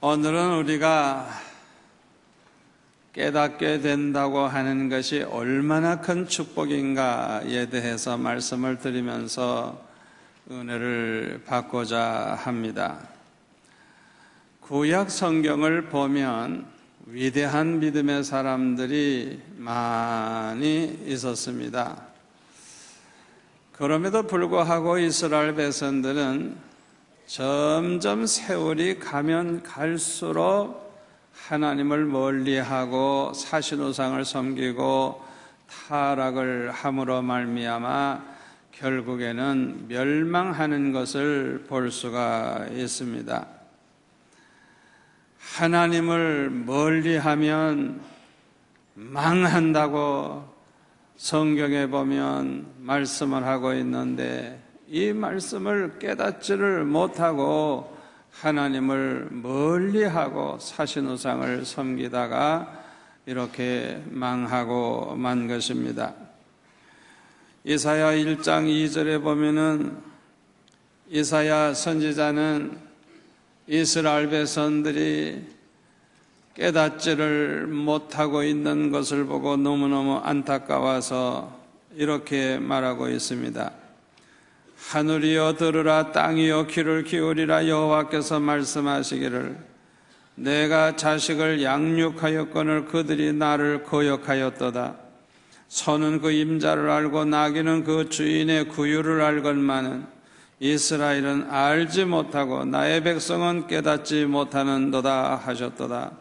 오늘은 우리가 깨닫게 된다고 하는 것이 얼마나 큰 축복인가에 대해서 말씀을 드리면서 은혜를 받고자 합니다. 구약 성경을 보면 위대한 믿음의 사람들이 많이 있었습니다. 그럼에도 불구하고 이스라엘 백성들은 점점 세월이 가면 갈수록 하나님을 멀리하고 사신우상을 섬기고 타락을 함으로 말미암아 결국에는 멸망하는 것을 볼 수가 있습니다. 하나님을 멀리하면 망한다고 성경에 보면 말씀을 하고 있는데, 이 말씀을 깨닫지를 못하고 하나님을 멀리하고 사신우상을 섬기다가 이렇게 망하고 만 것입니다. 이사야 1장 2절에 보면은 이사야 선지자는 이스라엘 백성들이 깨닫지를 못하고 있는 것을 보고 너무너무 안타까워서 이렇게 말하고 있습니다. 하늘이여 들으라, 땅이여 귀를 기울이라. 여호와께서 말씀하시기를 내가 자식을 양육하였거늘 그들이 나를 거역하였도다. 소는 그 임자를 알고 나귀는 그 주인의 구유를 알건만은 이스라엘은 알지 못하고 나의 백성은 깨닫지 못하는도다 하셨도다.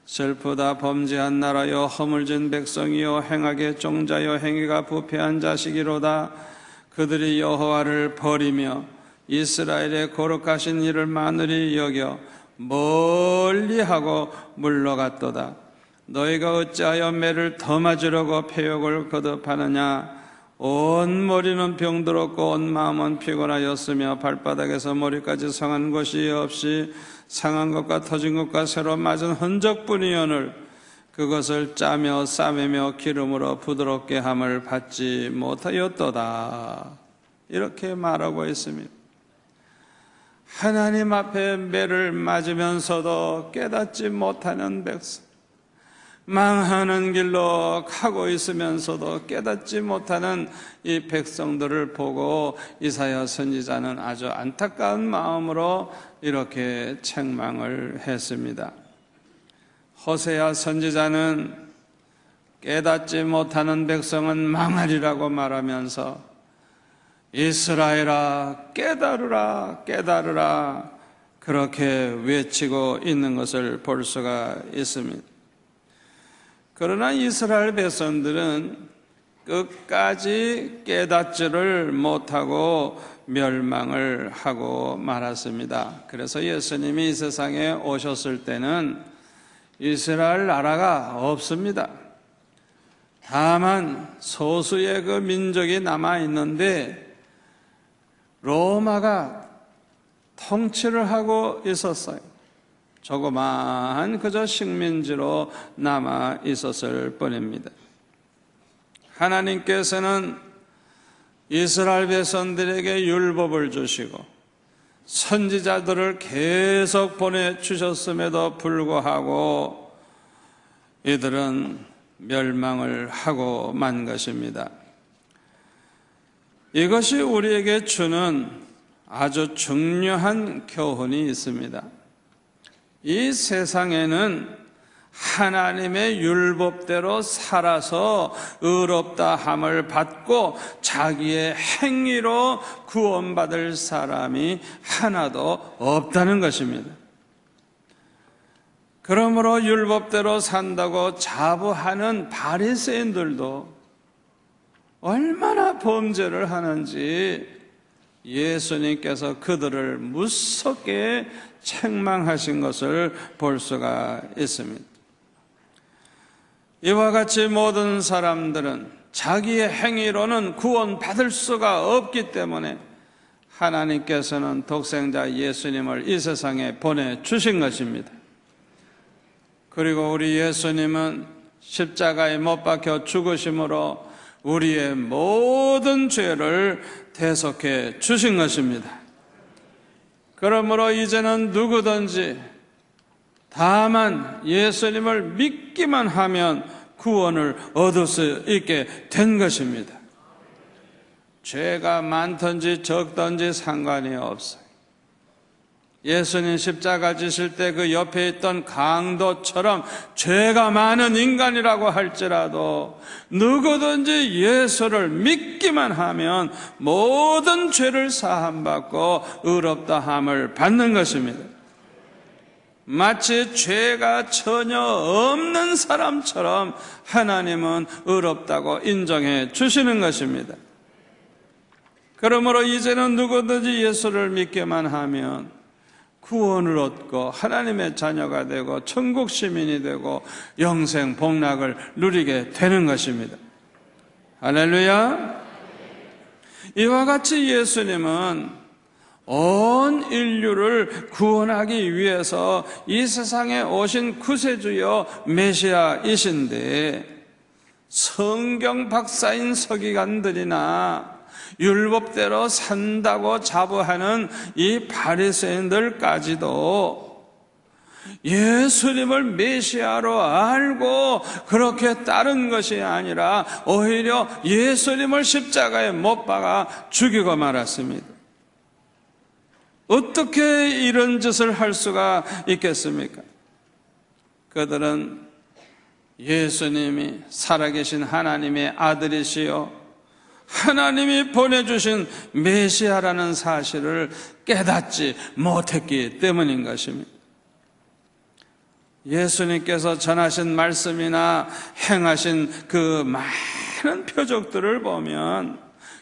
슬프다 범죄한 나라여, 허물진 백성이여, 행하게 종자여, 행위가 부패한 자식이로다. 그들이 여호와를 버리며 이스라엘의 거룩하신 이를 만으리 여겨 멀리하고 물러갔도다. 너희가 어찌하여 매를 더 맞으려고 패욕을 거듭하느냐. 온 머리는 병들었고 온 마음은 피곤하였으며 발바닥에서 머리까지 상한 것이 없이 상한 것과 터진 것과 새로 맞은 흔적뿐이오늘 그것을 짜며 싸매며 기름으로 부드럽게 함을 받지 못하였도다. 이렇게 말하고 있습니다. 하나님 앞에 매를 맞으면서도 깨닫지 못하는 백성, 망하는 길로 가고 있으면서도 깨닫지 못하는 이 백성들을 보고 이사야 선지자는 아주 안타까운 마음으로 이렇게 책망을 했습니다. 호세아 선지자는 깨닫지 못하는 백성은 망하리라고 말하면서 이스라엘아 깨달으라 깨달으라 그렇게 외치고 있는 것을 볼 수가 있습니다. 그러나 이스라엘 백성들은 끝까지 깨닫지를 못하고 멸망을 하고 말았습니다. 그래서 예수님이 이 세상에 오셨을 때는 이스라엘 나라가 없습니다. 다만 소수의 그 민족이 남아있는데 로마가 통치를 하고 있었어요. 조그마한 그저 식민지로 남아 있었을 뿐입니다. 하나님께서는 이스라엘 백성들에게 율법을 주시고 선지자들을 계속 보내주셨음에도 불구하고 이들은 멸망을 하고 만 것입니다. 이것이 우리에게 주는 아주 중요한 교훈이 있습니다. 이 세상에는 하나님의 율법대로 살아서 의롭다 함을 받고 자기의 행위로 구원받을 사람이 하나도 없다는 것입니다. 그러므로 율법대로 산다고 자부하는 바리새인들도 얼마나 범죄를 하는지 예수님께서 그들을 무섭게 책망하신 것을 볼 수가 있습니다. 이와 같이 모든 사람들은 자기의 행위로는 구원받을 수가 없기 때문에 하나님께서는 독생자 예수님을 이 세상에 보내주신 것입니다. 그리고 우리 예수님은 십자가에 못 박혀 죽으심으로 우리의 모든 죄를 대속해 주신 것입니다. 그러므로 이제는 누구든지 다만 예수님을 믿기만 하면 구원을 얻을 수 있게 된 것입니다. 죄가 많든지 적든지 상관이 없어요. 예수님 십자가 지실 때 그 옆에 있던 강도처럼 죄가 많은 인간이라고 할지라도 누구든지 예수를 믿기만 하면 모든 죄를 사함받고 의롭다함을 받는 것입니다. 마치 죄가 전혀 없는 사람처럼 하나님은 의롭다고 인정해 주시는 것입니다. 그러므로 이제는 누구든지 예수를 믿기만 하면 구원을 얻고 하나님의 자녀가 되고 천국 시민이 되고 영생 복락을 누리게 되는 것입니다. 할렐루야. 이와 같이 예수님은 온 인류를 구원하기 위해서 이 세상에 오신 구세주요 메시아이신데, 성경 박사인 서기관들이나 율법대로 산다고 자부하는 이 바리새인들까지도 예수님을 메시아로 알고 그렇게 따른 것이 아니라 오히려 예수님을 십자가에 못 박아 죽이고 말았습니다. 어떻게 이런 짓을 할 수가 있겠습니까? 그들은 예수님이 살아계신 하나님의 아들이시요 하나님이 보내주신 메시아라는 사실을 깨닫지 못했기 때문인 것입니다. 예수님께서 전하신 말씀이나 행하신 그 많은 표적들을 보면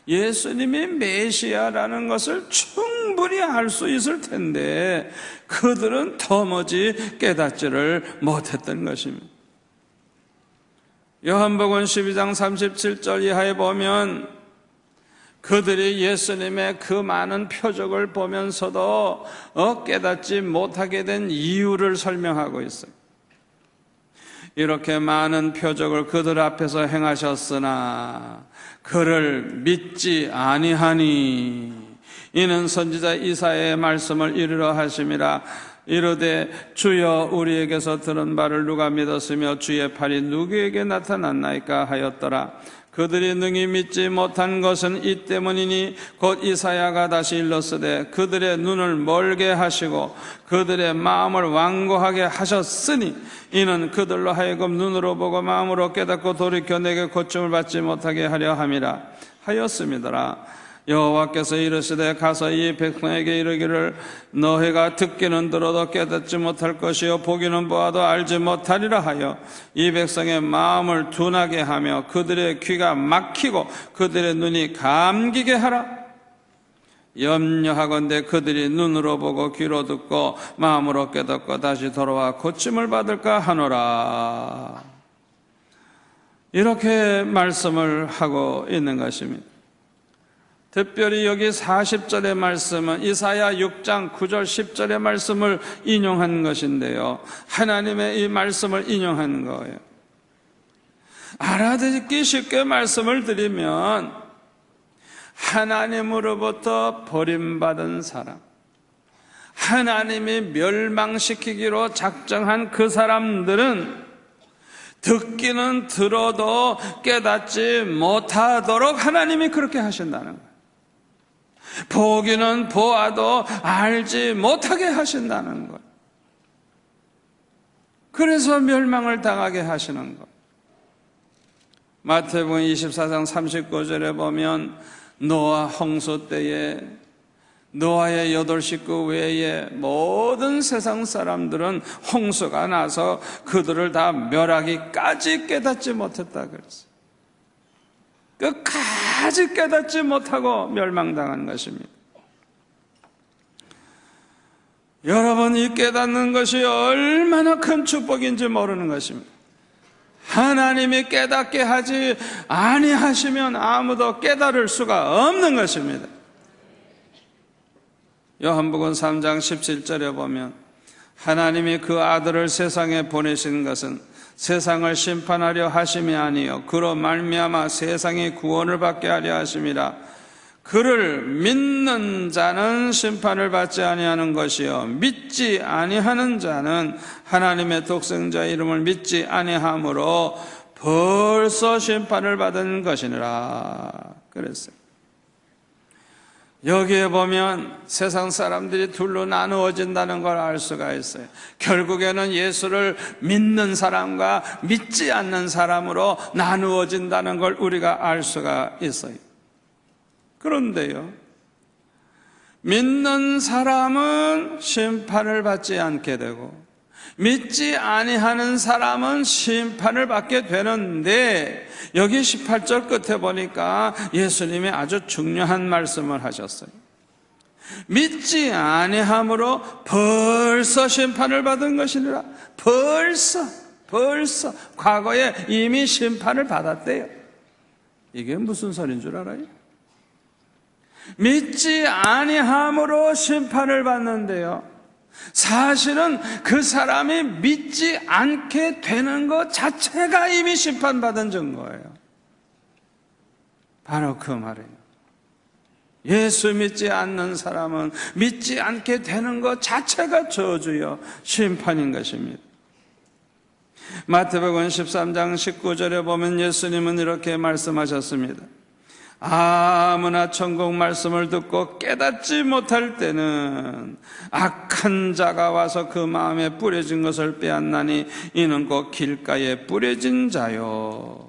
예수님이 메시아라는 것을 충분히 알 수 있을 텐데 그들은 도무지 깨닫지를 못했던 것입니다. 요한복음 12장 37절 이하에 보면 그들이 예수님의 그 많은 표적을 보면서도 깨닫지 못하게 된 이유를 설명하고 있어요. 이렇게 많은 표적을 그들 앞에서 행하셨으나 그를 믿지 아니하니 이는 선지자 이사야의 말씀을 이루려 하심이라. 이르되 주여 우리에게서 들은 바를 누가 믿었으며 주의 팔이 누구에게 나타났나이까 하였더라. 그들이 능히 믿지 못한 것은 이 때문이니 곧 이사야가 다시 일렀으되 그들의 눈을 멀게 하시고 그들의 마음을 완고하게 하셨으니 이는 그들로 하여금 눈으로 보고 마음으로 깨닫고 돌이켜 내게 고침을 받지 못하게 하려 함이라 하였음이더라. 여호와께서 이르시되 가서 이 백성에게 이르기를 너희가 듣기는 들어도 깨닫지 못할 것이요 보기는 보아도 알지 못하리라 하여 이 백성의 마음을 둔하게 하며 그들의 귀가 막히고 그들의 눈이 감기게 하라. 염려하건대 그들이 눈으로 보고 귀로 듣고 마음으로 깨닫고 다시 돌아와 고침을 받을까 하노라. 이렇게 말씀을 하고 있는 것입니다. 특별히 여기 40절의 말씀은 이사야 6장 9절 10절의 말씀을 인용한 것인데요, 하나님의 이 말씀을 인용한 거예요. 알아듣기 쉽게 말씀을 드리면 하나님으로부터 버림받은 사람, 하나님이 멸망시키기로 작정한 그 사람들은 듣기는 들어도 깨닫지 못하도록 하나님이 그렇게 하신다는 거예요. 보기는 보아도 알지 못하게 하신다는 거예요. 그래서 멸망을 당하게 하시는 거예요. 마태복음 24장 39절에 보면 노아 홍수 때에 노아의 8 식구 외에 모든 세상 사람들은 홍수가 나서 그들을 다 멸하기까지 깨닫지 못했다 그랬어요. 끝까지 깨닫지 못하고 멸망당한 것입니다. 여러분, 이 깨닫는 것이 얼마나 큰 축복인지 모르는 것입니다. 하나님이 깨닫게 하지 아니하시면 아무도 깨달을 수가 없는 것입니다. 요한복음 3장 17절에 보면 하나님이 그 아들을 세상에 보내신 것은 세상을 심판하려 하심이 아니요 그로 말미암아 세상이 구원을 받게 하려 하심이라. 그를 믿는 자는 심판을 받지 아니하는 것이요 믿지 아니하는 자는 하나님의 독생자의 이름을 믿지 아니함으로 벌써 심판을 받은 것이니라 그랬어요. 여기에 보면 세상 사람들이 둘로 나누어진다는 걸 알 수가 있어요. 결국에는 예수를 믿는 사람과 믿지 않는 사람으로 나누어진다는 걸 우리가 알 수가 있어요. 그런데요, 믿는 사람은 심판을 받지 않게 되고 믿지 아니하는 사람은 심판을 받게 되는데, 여기 18절 끝에 보니까 예수님이 아주 중요한 말씀을 하셨어요. 믿지 아니함으로 벌써 심판을 받은 것이니라. 벌써 과거에 이미 심판을 받았대요. 이게 무슨 소리인 줄 알아요? 믿지 아니함으로 심판을 받는데요, 사실은 그 사람이 믿지 않게 되는 것 자체가 이미 심판받은 증거예요. 바로 그 말이에요. 예수 믿지 않는 사람은 믿지 않게 되는 것 자체가 저주요 심판인 것입니다. 마태복음 13장 19절에 보면 예수님은 이렇게 말씀하셨습니다. 아무나 천국 말씀을 듣고 깨닫지 못할 때는 악한 자가 와서 그 마음에 뿌려진 것을 빼앗나니 이는 곧 길가에 뿌려진 자요.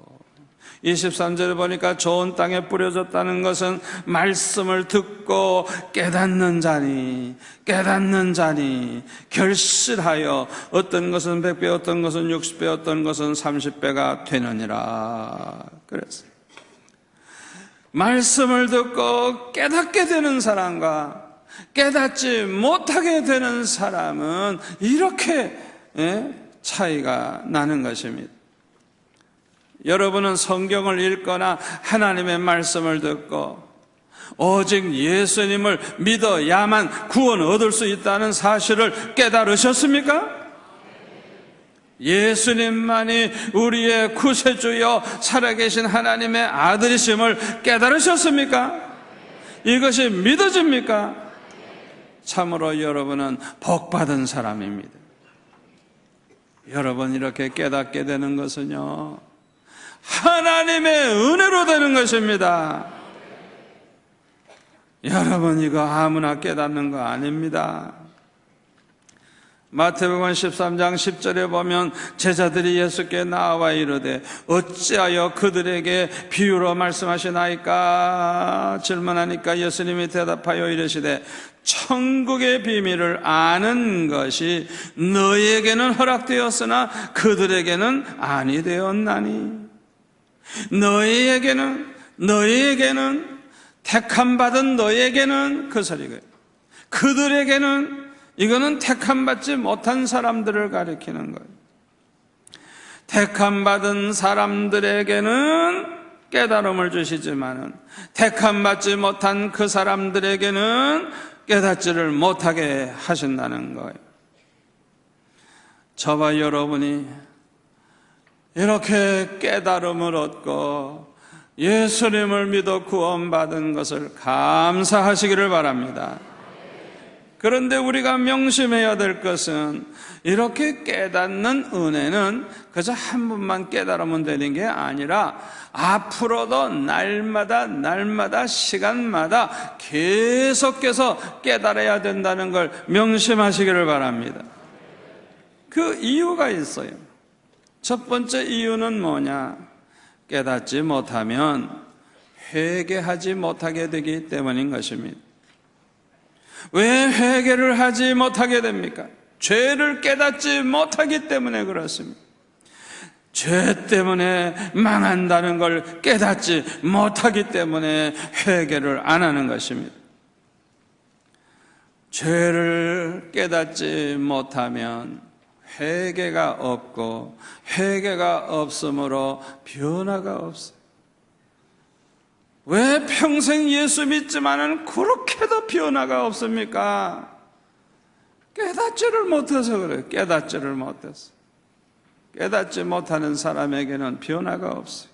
23절에 보니까 좋은 땅에 뿌려졌다는 것은 말씀을 듣고 깨닫는 자니 결실하여 어떤 것은 100배, 어떤 것은 60배, 어떤 것은 30배가 되느니라 그랬어요. 말씀을 듣고 깨닫게 되는 사람과 깨닫지 못하게 되는 사람은 이렇게 차이가 나는 것입니다. 여러분은 성경을 읽거나 하나님의 말씀을 듣고 오직 예수님을 믿어야만 구원을 얻을 수 있다는 사실을 깨달으셨습니까? 예수님만이 우리의 구세주여 살아계신 하나님의 아들이심을 깨달으셨습니까? 이것이 믿어집니까? 참으로 여러분은 복받은 사람입니다. 여러분 이렇게 깨닫게 되는 것은요, 하나님의 은혜로 되는 것입니다. 여러분 이거 아무나 깨닫는 거 아닙니다. 마태복음 13장 10절에 보면 제자들이 예수께 나와 이르되 어찌하여 그들에게 비유로 말씀하시나이까 질문하니까 예수님이 대답하여 이르시되 천국의 비밀을 아는 것이 너희에게는 허락되었으나 그들에게는 아니 되었나니. 너희에게는 택함받은 너희에게는 그 소리고요, 그들에게는 이거는 택함받지 못한 사람들을 가리키는 거예요. 택함받은 사람들에게는 깨달음을 주시지만은 택함받지 못한 그 사람들에게는 깨닫지를 못하게 하신다는 거예요. 저와 여러분이 이렇게 깨달음을 얻고 예수님을 믿어 구원받은 것을 감사하시기를 바랍니다. 그런데 우리가 명심해야 될 것은 이렇게 깨닫는 은혜는 그저 한 번만 깨달으면 되는 게 아니라 앞으로도 날마다 시간마다 계속해서 깨달아야 된다는 걸 명심하시기를 바랍니다. 그 이유가 있어요. 첫 번째 이유는 뭐냐? 깨닫지 못하면 회개하지 못하게 되기 때문인 것입니다. 왜 회개를 하지 못하게 됩니까? 죄를 깨닫지 못하기 때문에 그렇습니다. 죄 때문에 망한다는 걸 깨닫지 못하기 때문에 회개를 안 하는 것입니다. 죄를 깨닫지 못하면 회개가 없고 회개가 없으므로 변화가 없어요. 왜 평생 예수 믿지만은 그렇게도 변화가 없습니까? 깨닫지를 못해서 그래요. 깨닫지를 못해서. 깨닫지 못하는 사람에게는 변화가 없어요.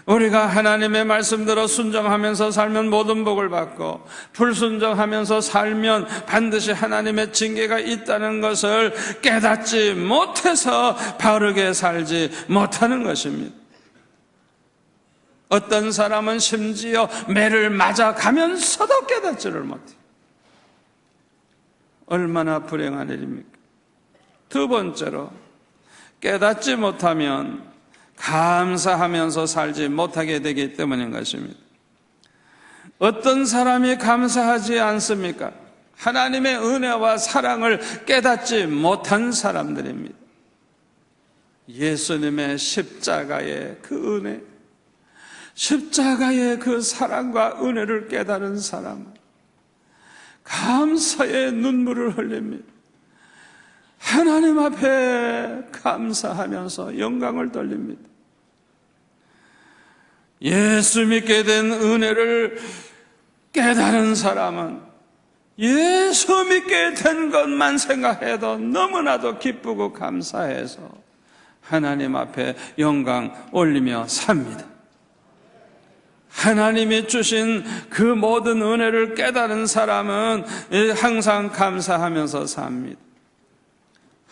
우리가 하나님의 말씀대로 순종하면서 살면 모든 복을 받고, 불순종하면서 살면 반드시 하나님의 징계가 있다는 것을 깨닫지 못해서 바르게 살지 못하는 것입니다. 어떤 사람은 심지어 매를 맞아가면서도 깨닫지를 못해요. 얼마나 불행한 일입니까? 두 번째로, 깨닫지 못하면 감사하면서 살지 못하게 되기 때문인 것입니다. 어떤 사람이 감사하지 않습니까? 하나님의 은혜와 사랑을 깨닫지 못한 사람들입니다. 예수님의 십자가의 그 은혜, 십자가의 그 사랑과 은혜를 깨달은 사람은 감사의 눈물을 흘립니다. 하나님 앞에 감사하면서 영광을 돌립니다. 예수 믿게 된 은혜를 깨달은 사람은 예수 믿게 된 것만 생각해도 너무나도 기쁘고 감사해서 하나님 앞에 영광 올리며 삽니다. 하나님이 주신 그 모든 은혜를 깨달은 사람은 항상 감사하면서 삽니다.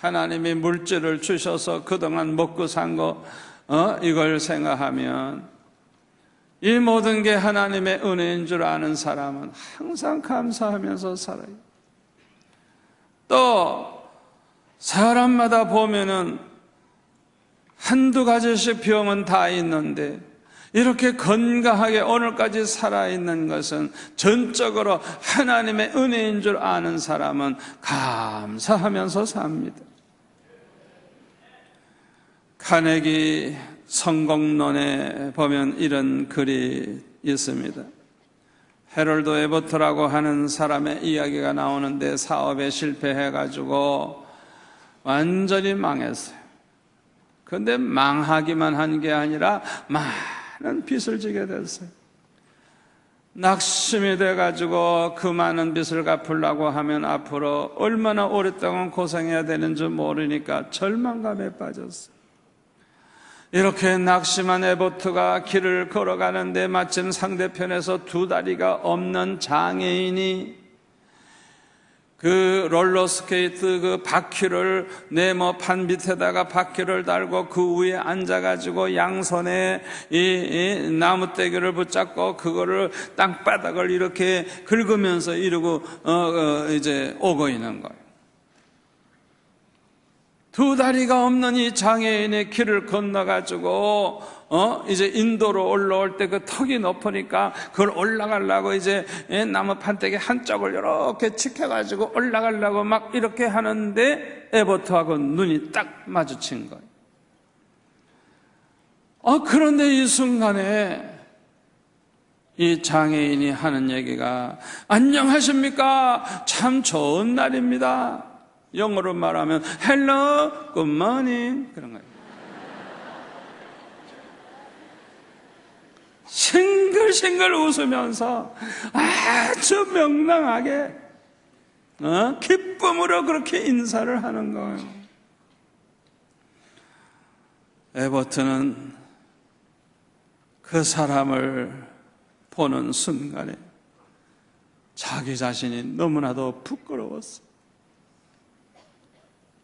하나님이 물질을 주셔서 그동안 먹고 산 거 이걸 생각하면 이 모든 게 하나님의 은혜인 줄 아는 사람은 항상 감사하면서 살아요. 또 사람마다 보면은 한두 가지씩 병은 다 있는데 이렇게 건강하게 오늘까지 살아있는 것은 전적으로 하나님의 은혜인 줄 아는 사람은 감사하면서 삽니다. 카네기 성공론에 보면 이런 글이 있습니다. 해럴드 에버트라고 하는 사람의 이야기가 나오는데 사업에 실패해가지고 완전히 망했어요. 그런데 망하기만 한 게 아니라 많은 빚을 지게 됐어요. 낙심이 돼가지고 그 많은 빚을 갚으려고 하면 앞으로 얼마나 오랫동안 고생해야 되는지 모르니까 절망감에 빠졌어요. 이렇게 낙심한 에버트가 길을 걸어가는데 마침 상대편에서 두 다리가 없는 장애인이 그 롤러스케이트 그 바퀴를 네모판 밑에다가 바퀴를 달고 그 위에 앉아가지고 양손에 이 나무떼기를 붙잡고 그거를 땅바닥을 이렇게 긁으면서 이러고 이제 오고 있는 거예요. 두 다리가 없는 이 장애인의 길을 건너가지고 이제 인도로 올라올 때 그 턱이 높으니까 그걸 올라가려고 이제 나무 판때기 한쪽을 이렇게 지켜가지고 올라가려고 막 이렇게 하는데 에버트하고 눈이 딱 마주친 거예요. 그런데 이 순간에 이 장애인이 하는 얘기가 안녕하십니까? 참 좋은 날입니다. 영어로 말하면 Hello, Good Morning 그런 거예요. 싱글싱글 웃으면서 아주 명랑하게 기쁨으로 그렇게 인사를 하는 거예요. 에버트는 그 사람을 보는 순간에 자기 자신이 너무나도 부끄러웠어요.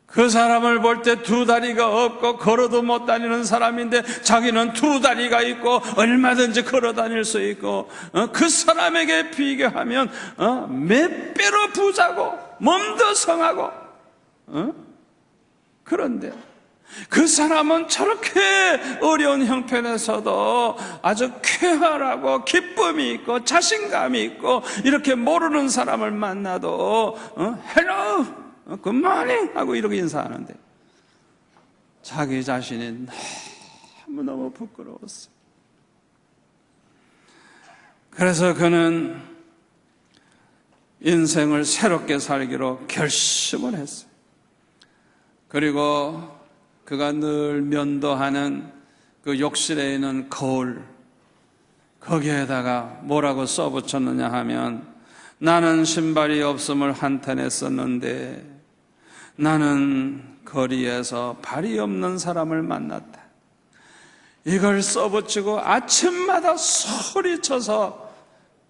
그 사람을 볼 때 두 다리가 없고 걸어도 못 다니는 사람인데 자기는 두 다리가 있고 얼마든지 걸어 다닐 수 있고 그 사람에게 비교하면 몇 배로 부자고 몸도 성하고 그런데 그 사람은 저렇게 어려운 형편에서도 아주 쾌활하고 기쁨이 있고 자신감이 있고 이렇게 모르는 사람을 만나도 헬로 굿모닝 하고 이렇게 인사하는데 자기 자신이 너무너무 부끄러웠어요. 그래서 그는 인생을 새롭게 살기로 결심을 했어요. 그리고 그가 늘 면도하는 그 욕실에 있는 거울, 거기에다가 뭐라고 써붙였느냐 하면 나는 신발이 없음을 한탄했었는데 나는 거리에서 발이 없는 사람을 만났다. 이걸 써붙이고 아침마다 소리쳐서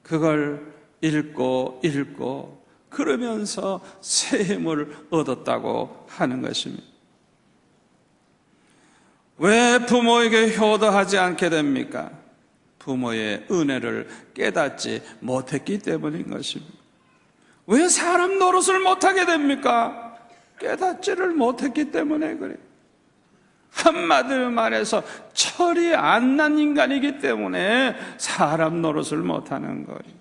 그걸 읽고 그러면서 새 힘을 얻었다고 하는 것입니다. 왜 부모에게 효도하지 않게 됩니까? 부모의 은혜를 깨닫지 못했기 때문인 것입니다. 왜 사람 노릇을 못하게 됩니까? 깨닫지를 못했기 때문에 그래요. 한마디로 말해서 철이 안 난 인간이기 때문에 사람 노릇을 못하는 거예요.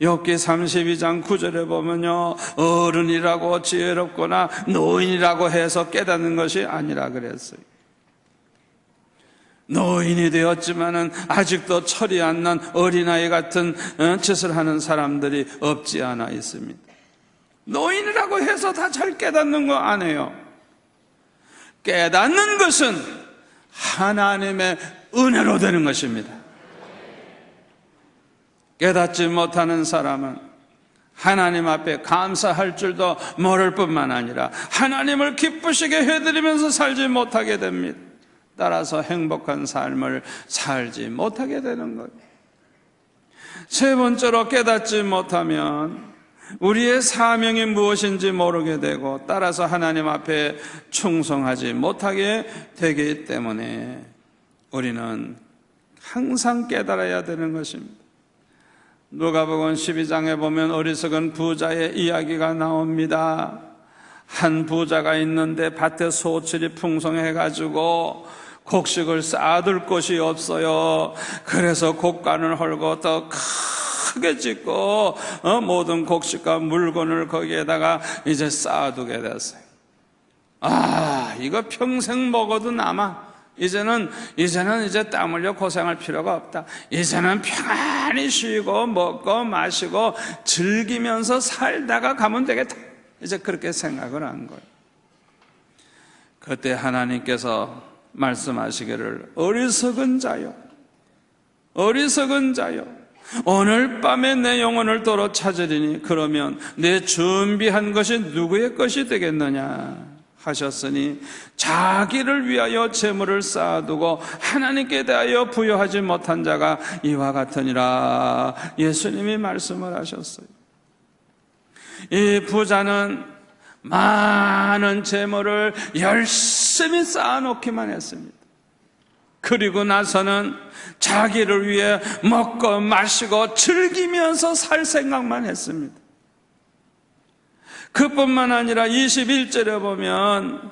욥기 32장 9절에 보면요, 어른이라고 지혜롭거나 노인이라고 해서 깨닫는 것이 아니라 그랬어요. 노인이 되었지만은 아직도 철이 안 난 어린아이 같은 짓을 하는 사람들이 없지 않아 있습니다. 노인이라고 해서 다 잘 깨닫는 거 아니에요. 깨닫는 것은 하나님의 은혜로 되는 것입니다. 깨닫지 못하는 사람은 하나님 앞에 감사할 줄도 모를 뿐만 아니라 하나님을 기쁘시게 해드리면서 살지 못하게 됩니다. 따라서 행복한 삶을 살지 못하게 되는 거예요. 세 번째로 깨닫지 못하면 우리의 사명이 무엇인지 모르게 되고 따라서 하나님 앞에 충성하지 못하게 되기 때문에 우리는 항상 깨달아야 되는 것입니다. 누가복음 12장에 보면 어리석은 부자의 이야기가 나옵니다. 한 부자가 있는데 밭에 소출이 풍성해가지고 곡식을 쌓아둘 곳이 없어요. 그래서 곡간을 헐고 더 크게 짓고 모든 곡식과 물건을 거기에다가 이제 쌓아두게 됐어요. 이거 평생 먹어도 남아. 이제는 땀 흘려 고생할 필요가 없다. 이제는 평안히 쉬고 먹고 마시고 즐기면서 살다가 가면 되겠다. 이제 그렇게 생각을 한 거예요. 그때 하나님께서 말씀하시기를 어리석은 자요, 어리석은 자요, 오늘 밤에 내 영혼을 도로 찾으리니 그러면 내 준비한 것이 누구의 것이 되겠느냐 하셨으니 자기를 위하여 재물을 쌓아두고 하나님께 대하여 부여하지 못한 자가 이와 같으니라. 예수님이 말씀을 하셨어요. 이 부자는 많은 재물을 열심히 쌓아놓기만 했습니다. 그리고 나서는 자기를 위해 먹고 마시고 즐기면서 살 생각만 했습니다. 그뿐만 아니라 21절에 보면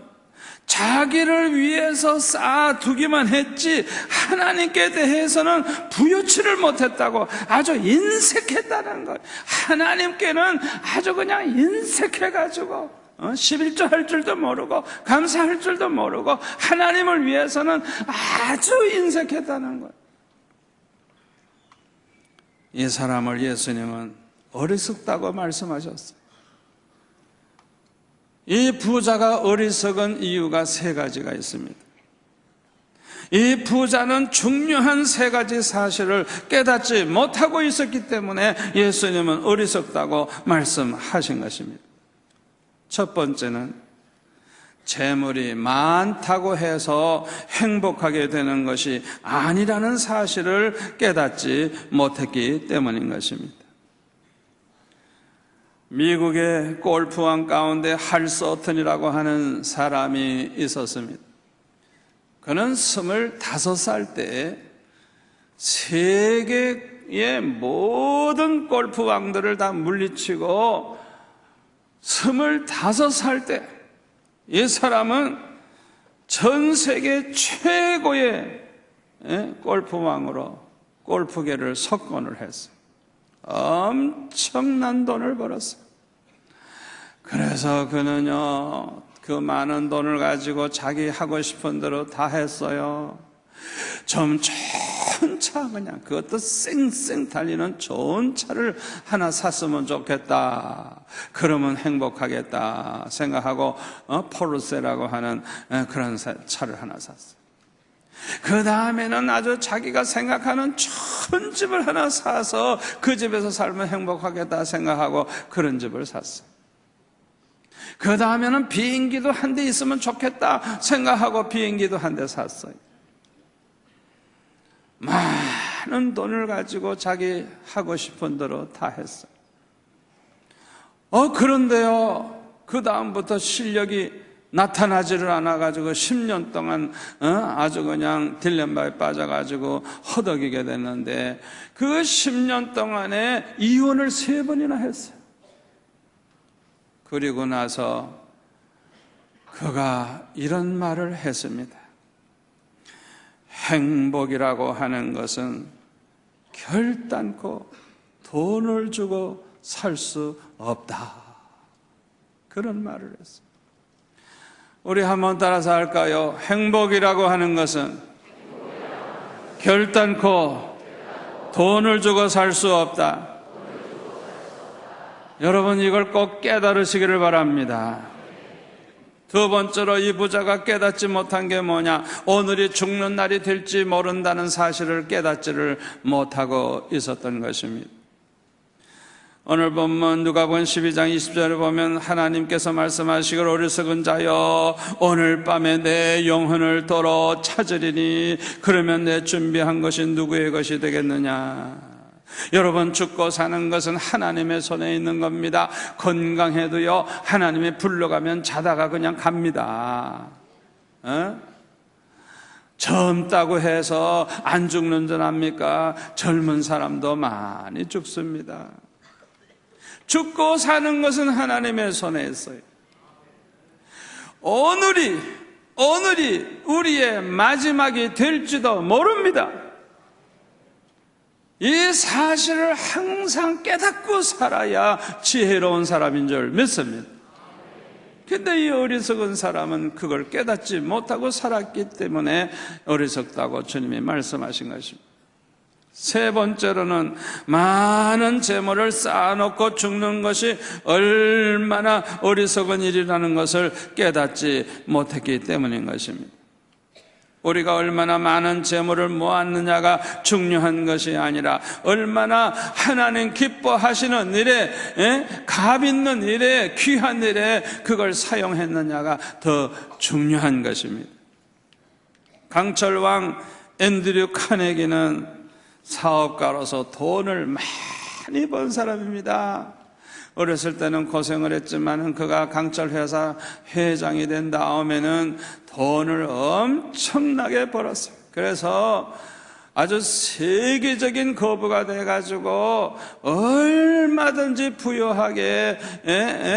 자기를 위해서 쌓아두기만 했지 하나님께 대해서는 부여치를 못했다고 아주 인색했다는 거예요. 하나님께는 아주 그냥 인색해가지고 11조 할 줄도 모르고 감사할 줄도 모르고 하나님을 위해서는 아주 인색했다는 거예요. 이 사람을 예수님은 어리석다고 말씀하셨어요. 이 부자가 어리석은 이유가 세 가지가 있습니다. 이 부자는 중요한 세 가지 사실을 깨닫지 못하고 있었기 때문에 예수님은 어리석다고 말씀하신 것입니다. 첫 번째는 재물이 많다고 해서 행복하게 되는 것이 아니라는 사실을 깨닫지 못했기 때문인 것입니다. 미국의 골프왕 가운데 할 서튼이라고 하는 사람이 있었습니다. 그는 25살 때 세계의 모든 골프왕들을 다 물리치고 25살 때 이 사람은 전 세계 최고의 골프왕으로 골프계를 석권을 했어요. 엄청난 돈을 벌었어요. 그래서 그는요, 그 많은 돈을 가지고 자기 하고 싶은 대로 다 했어요. 좀 좋은 차, 그냥 그것도 쌩쌩 달리는 좋은 차를 하나 샀으면 좋겠다. 그러면 행복하겠다 생각하고 포르쉐라고 하는 그런 차를 하나 샀어요. 그 다음에는 아주 자기가 생각하는 좋은 집을 하나 사서 그 집에서 살면 행복하겠다 생각하고 그런 집을 샀어요. 그 다음에는 비행기도 한 대 있으면 좋겠다 생각하고 비행기도 한 대 샀어요. 많은 돈을 가지고 자기 하고 싶은 대로 다 했어요. 그런데요, 그 다음부터 실력이 나타나지를 않아가지고 10년 동안 아주 그냥 딜레마에 빠져가지고 허덕이게 됐는데, 그 10년 동안에 이혼을 3번이나 했어요. 그리고 나서 그가 이런 말을 했습니다. 행복이라고 하는 것은 결단코 돈을 주고 살 수 없다. 그런 말을 했어요. 우리 한번 따라서 할까요? 행복이라고 하는 것은 결단코 돈을 주고 살 수 없다. 여러분, 이걸 꼭 깨달으시기를 바랍니다. 두 번째로 이 부자가 깨닫지 못한 게 뭐냐? 오늘이 죽는 날이 될지 모른다는 사실을 깨닫지를 못하고 있었던 것입니다. 오늘 본문 누가복음 12장 20절에 보면 하나님께서 말씀하시기를 어리석은 자여 오늘 밤에 내 영혼을 도로 찾으리니 그러면 내 준비한 것이 누구의 것이 되겠느냐? 여러분, 죽고 사는 것은 하나님의 손에 있는 겁니다. 건강해도요, 하나님이 불러가면 자다가 그냥 갑니다. 젊다고 해서 안 죽는 줄 압니까? 젊은 사람도 많이 죽습니다. 죽고 사는 것은 하나님의 손에 있어요. 오늘이 우리의 마지막이 될지도 모릅니다. 이 사실을 항상 깨닫고 살아야 지혜로운 사람인 줄 믿습니다. 근데 이 어리석은 사람은 그걸 깨닫지 못하고 살았기 때문에 어리석다고 주님이 말씀하신 것입니다. 세 번째로는 많은 재물을 쌓아놓고 죽는 것이 얼마나 어리석은 일이라는 것을 깨닫지 못했기 때문인 것입니다. 우리가 얼마나 많은 재물을 모았느냐가 중요한 것이 아니라 얼마나 하나님 기뻐하시는 일에, 값 있는 일에, 귀한 일에 그걸 사용했느냐가 더 중요한 것입니다. 강철왕 앤드류 카네기는 사업가로서 돈을 많이 번 사람입니다. 어렸을 때는 고생을 했지만 그가 강철회사 회장이 된 다음에는 돈을 엄청나게 벌었어요. 그래서 아주 세계적인 거부가 돼가지고 얼마든지 부유하게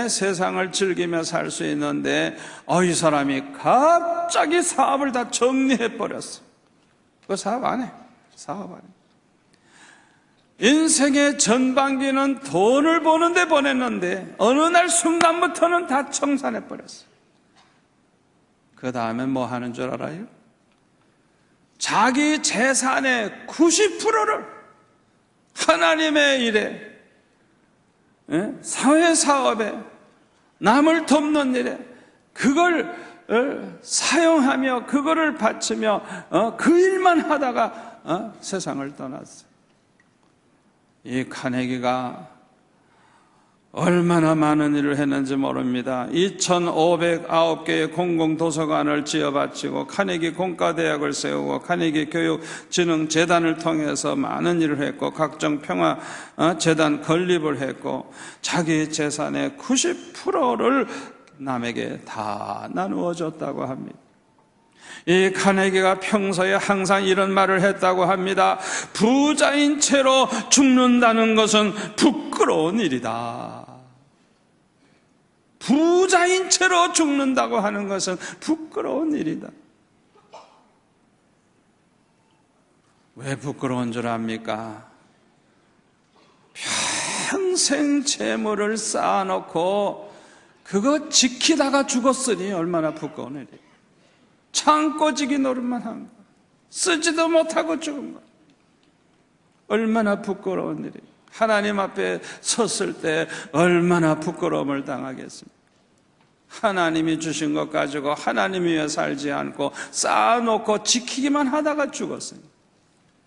세상을 즐기며 살 수 있는데 이 사람이 갑자기 사업을 다 정리해버렸어요. 그 사업 안 해. 사업 안 해. 인생의 전반기는 돈을 버는데 보냈는데 어느 날 순간부터는 다 청산해버렸어요. 그 다음에 뭐 하는 줄 알아요? 자기 재산의 90%를 하나님의 일에, 사회사업에, 남을 돕는 일에 그걸 사용하며 그거를 바치며 그 일만 하다가 세상을 떠났어요. 이 카네기가 얼마나 많은 일을 했는지 모릅니다. 2,509개의 공공도서관을 지어바치고 카네기 공과대학을 세우고 카네기 교육진흥재단을 통해서 많은 일을 했고 각종 평화재단 건립을 했고 자기 재산의 90%를 남에게 다 나누어 줬다고 합니다. 이 카네기가 평소에 항상 이런 말을 했다고 합니다. 부자인 채로 죽는다는 것은 부끄러운 일이다. 부자인 채로 죽는다고 하는 것은 부끄러운 일이다. 왜 부끄러운 줄 압니까? 평생 재물을 쌓아놓고 그거 지키다가 죽었으니 얼마나 부끄러운 일이에요. 창고지기 노릇만 한 거, 쓰지도 못하고 죽은 거, 얼마나 부끄러운 일이에요. 하나님 앞에 섰을 때 얼마나 부끄러움을 당하겠습니까? 하나님이 주신 것 가지고 하나님 위해 살지 않고 쌓아놓고 지키기만 하다가 죽었어요.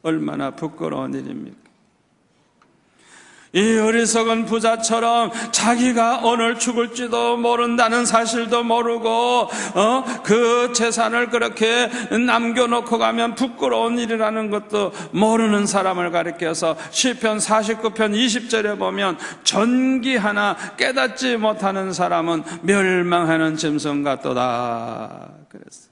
얼마나 부끄러운 일입니까? 이 어리석은 부자처럼 자기가 오늘 죽을지도 모른다는 사실도 모르고 그 재산을 그렇게 남겨놓고 가면 부끄러운 일이라는 것도 모르는 사람을 가리켜서 시편 49편 20절에 보면 전기 하나 깨닫지 못하는 사람은 멸망하는 짐승 같도다 그랬어요.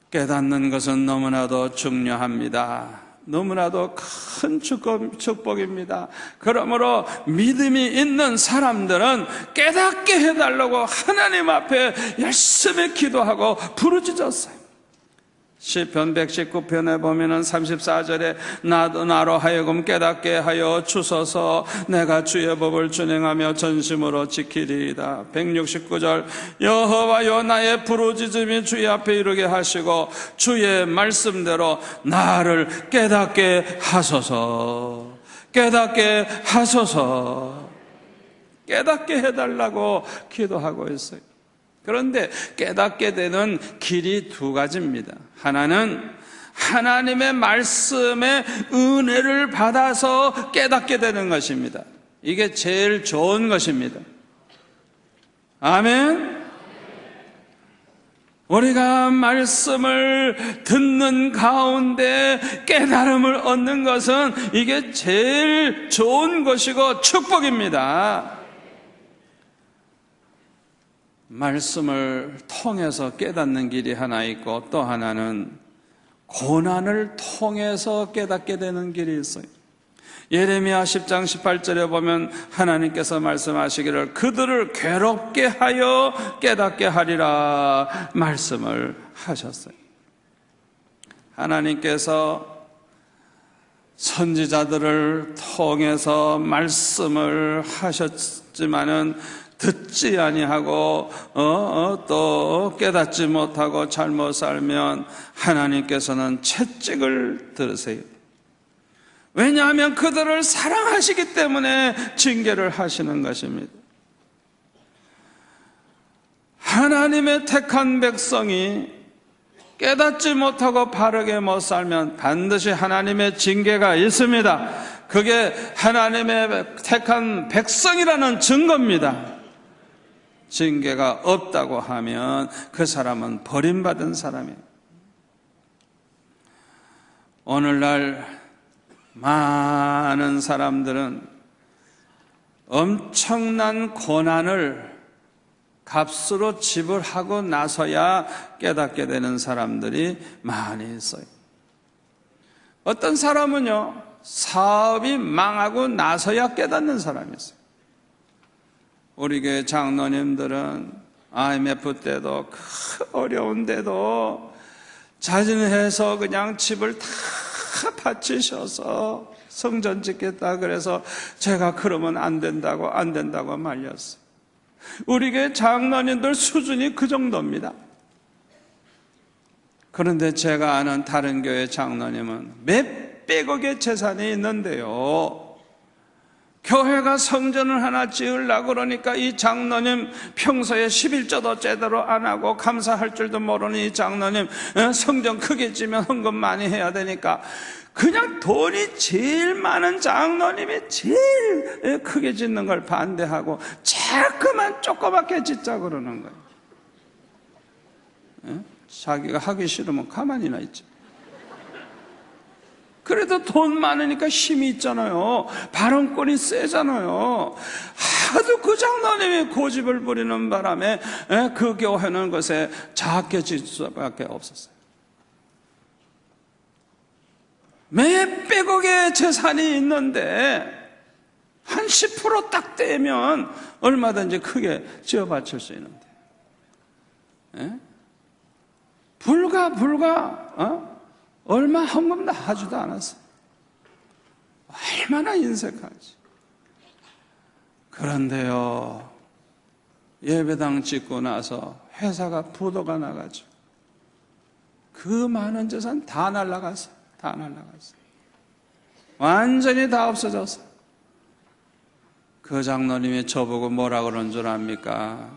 깨닫는 것은 너무나도 중요합니다. 너무나도 큰 축복입니다. 그러므로 믿음이 있는 사람들은 깨닫게 해달라고 하나님 앞에 열심히 기도하고 부르짖었어요. 시편 119편에 보면은 34절에 나로 하여금 깨닫게 하여 주소서 내가 주의 법을 준행하며 전심으로 지키리이다. 169절 여호와여 나의 부르짖음이 주의 앞에 이르게 하시고 주의 말씀대로 나를 깨닫게 하소서. 깨닫게 하소서. 깨닫게 해달라고 기도하고 있어요. 그런데 깨닫게 되는 길이 두 가지입니다. 하나는 하나님의 말씀의 은혜를 받아서 깨닫게 되는 것입니다. 이게 제일 좋은 것입니다. 아멘. 우리가 말씀을 듣는 가운데 깨달음을 얻는 것은 이게 제일 좋은 것이고 축복입니다. 말씀을 통해서 깨닫는 길이 하나 있고 또 하나는 고난을 통해서 깨닫게 되는 길이 있어요. 예레미야 10장 18절에 보면 하나님께서 말씀하시기를 그들을 괴롭게 하여 깨닫게 하리라 말씀을 하셨어요. 하나님께서 선지자들을 통해서 말씀을 하셨지만은 듣지 아니하고 또 깨닫지 못하고 잘못 살면 하나님께서는 채찍을 들으세요. 왜냐하면 그들을 사랑하시기 때문에 징계를 하시는 것입니다. 하나님의 택한 백성이 깨닫지 못하고 바르게 못 살면 반드시 하나님의 징계가 있습니다. 그게 하나님의 택한 백성이라는 증거입니다. 징계가 없다고 하면 그 사람은 버림받은 사람이에요. 오늘날 많은 사람들은 엄청난 고난을 값으로 지불하고 나서야 깨닫게 되는 사람들이 많이 있어요. 어떤 사람은요, 사업이 망하고 나서야 깨닫는 사람이 있어요. 우리 교회 장로님들은 IMF 때도 어려운데도 자진해서 그냥 집을 다 바치셔서 성전 짓겠다 그래서 제가 그러면 안 된다고 말렸어요. 우리 교회 장로님들 수준이 그 정도입니다. 그런데 제가 아는 다른 교회 장로님은 몇백억의 재산이 있는데요, 교회가 성전을 하나 지으려고 그러니까 이 장로님 평소에 11조도 제대로 안 하고 감사할 줄도 모르는 이 장로님 성전 크게 지면 헌금 많이 해야 되니까 그냥 돈이 제일 많은 장로님이 제일 크게 짓는 걸 반대하고 자꾸만 조그맣게 짓자 그러는 거예요. 자기가 하기 싫으면 가만히나 있지. 그래도 돈 많으니까 힘이 있잖아요. 발언권이 세잖아요. 하도 그 장로님이 고집을 부리는 바람에 그 교회는 것에 작게질 수밖에 없었어요. 몇백억의 재산이 있는데 한 10% 딱 떼면 얼마든지 크게 지어 바칠 수 있는데 불과 얼마 헌금도 하지도 않았어요. 얼마나 인색하지. 그런데요, 예배당 짓고 나서 회사가 부도가 나가지고 그 많은 재산 다 날라갔어요. 다 날라갔어요. 완전히 다 없어졌어요. 그 장로님이 저보고 뭐라 그런 줄 압니까?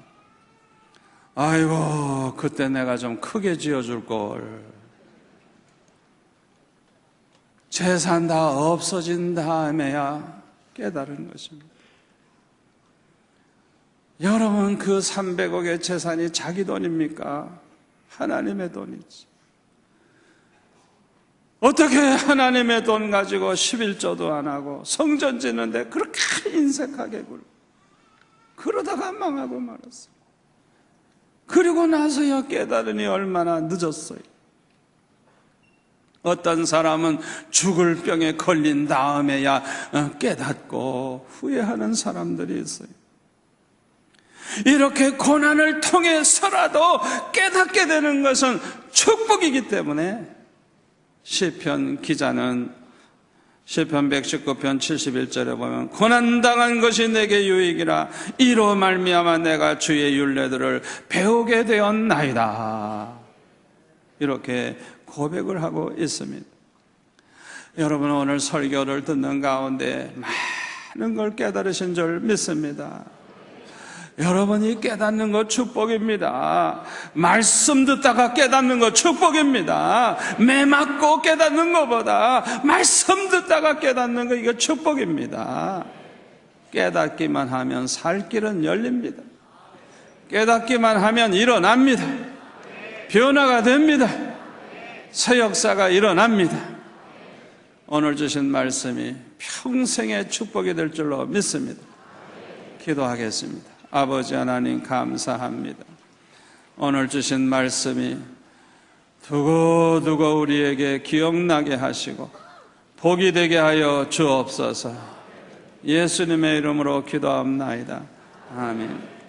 아이고, 그때 내가 좀 크게 지어줄 걸. 재산 다 없어진 다음에야 깨달은 것입니다. 여러분, 그 300억의 재산이 자기 돈입니까? 하나님의 돈이지. 어떻게 하나님의 돈 가지고 11조도 안 하고 성전 짓는데 그렇게 인색하게 굴고 그러다가 망하고 말았어요. 그리고 나서야 깨달으니 얼마나 늦었어요. 어떤 사람은 죽을 병에 걸린 다음에야 깨닫고 후회하는 사람들이 있어요. 이렇게 고난을 통해서라도 깨닫게 되는 것은 축복이기 때문에 시편 기자는 시편 119편 71절에 보면 고난당한 것이 내게 유익이라 이로 말미암아 내가 주의 율례들을 배우게 되었나이다, 이렇게 고백을 하고 있습니다. 여러분, 오늘 설교를 듣는 가운데 많은 걸 깨달으신 줄 믿습니다. 여러분이 깨닫는 것 축복입니다. 말씀 듣다가 깨닫는 것 축복입니다. 매 맞고 깨닫는 것보다 말씀 듣다가 깨닫는 것, 이거 축복입니다. 깨닫기만 하면 살 길은 열립니다. 깨닫기만 하면 일어납니다. 변화가 됩니다. 새 역사가 일어납니다. 오늘 주신 말씀이 평생의 축복이 될 줄로 믿습니다. 기도하겠습니다. 아버지 하나님, 감사합니다. 오늘 주신 말씀이 두고두고 우리에게 기억나게 하시고 복이 되게 하여 주옵소서. 예수님의 이름으로 기도합나이다. 아멘.